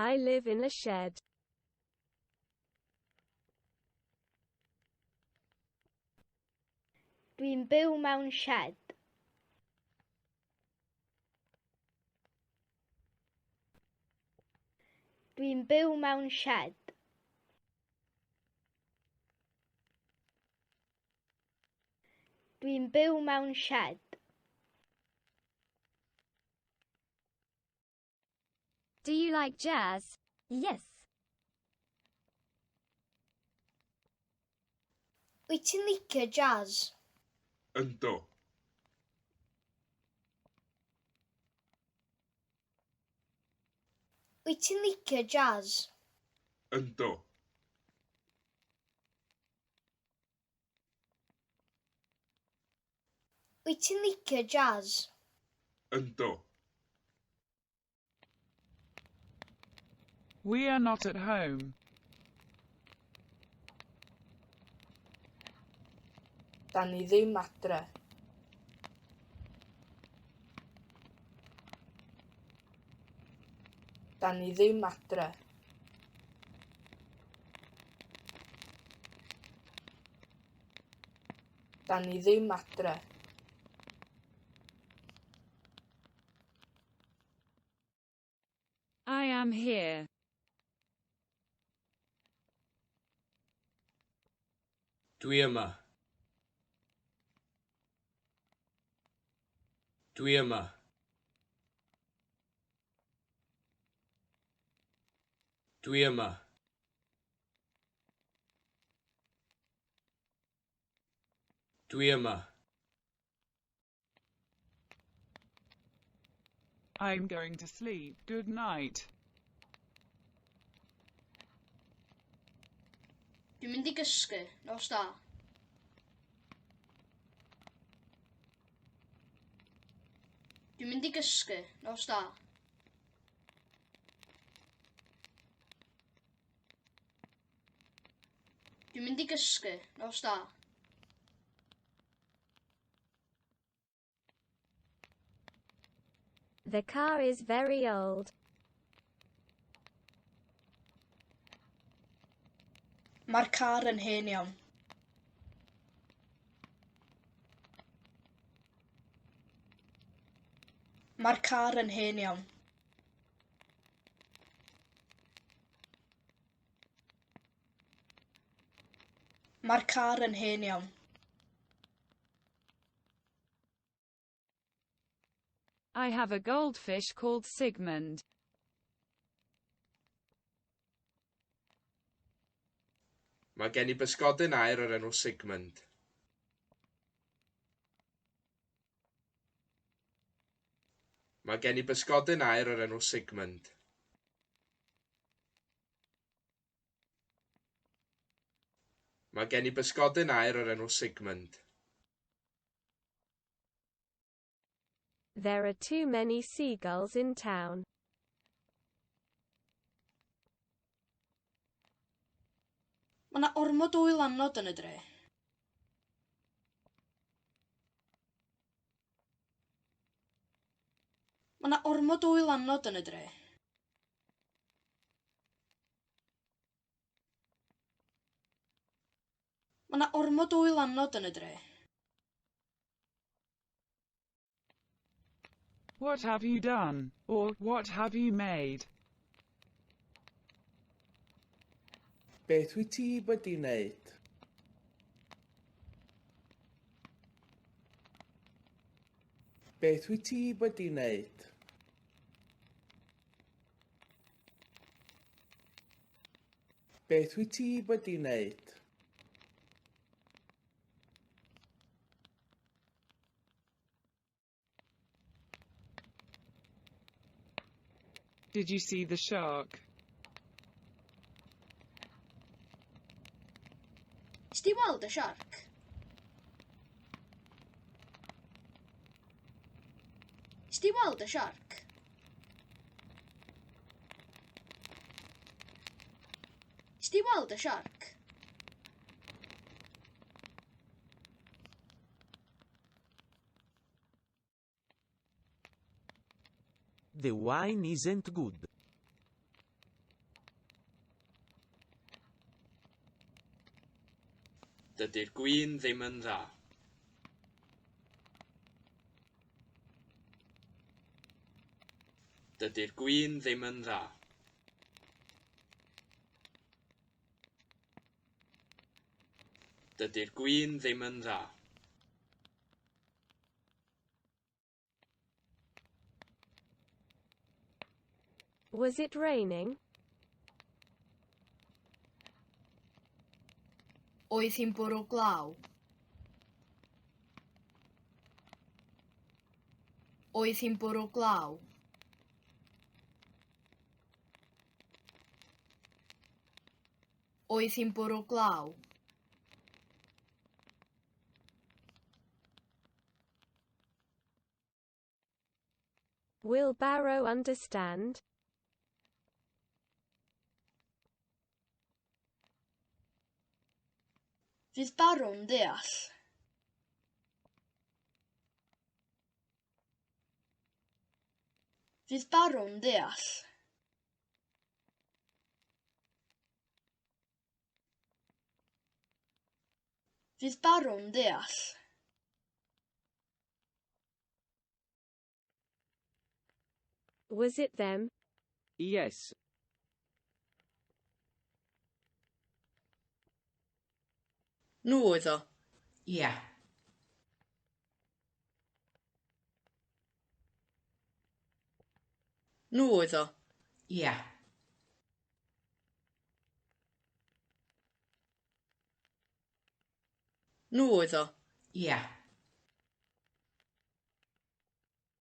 I live in a shed. Dwi'n byw mewn shed. Dwi'n byw mewn shed. Dwi'n byw mewn shed. Do you like jazz? Yes. Wyt ti'n licio jazz? Yndw. Wyt ti'n licio jazz? Yndw. Wyt ti'n licio jazz? Yndw. We are not at home. Da ni ddim adre. Da ni ddim adre. Da ni ddim adre. I am here. Dwi yma. Dwi yma. Dwi yma. Dwi yma. I'm going to sleep. Good night. Dwi'n mynd I gysgu. Nos da. Dwi'n mynd I gysgu. Nos da. Dwi'n mynd I gysgu. Nos da. The car is very old. Mae'r car yn hen iawn. Mae'r car yn hen iawn. Mae'r car yn hen iawn. I have a goldfish called Sigmund. Mae gen I bysgodyn aur o'r enw Sigmund. Mae gen I bysgodyn aur o'r enw Sigmund. Mae gen I bysgodyn aur o'r enw Sigmund. There are too many seagulls in town. Mae 'na ormod o wylanod yn y dre. Mae 'na ormod o wylanod yn y dre. Mae 'na ormod o wylanod yn y dre. What have you done? Or, what have you made? Beth wyt ti wedi wneud? Beth wyt ti wedi wneud? Beth wyt ti wedi wneud? Did you see the shark? Is di weld y siarc? Is di weld y siarc? Is di weld y siarc? The wine isn't good. Dydy'r gwin ddim yn dda. Dydy'r gwin ddim yn dda. Dydy'r gwin ddim yn dda. Was it raining? Oedd hi'n bwrw glaw. Oedd hi'n bwrw glaw. Oedd hi'n bwrw glaw. Will Barrow understand? Fydd Barw'n deall. Fydd Barw'n deall. Fydd Barw'n deall. Was it them? Yes. Nhw oedd o. Ia. Nhw oedd o. Ia. Nhw oedd o. Ia.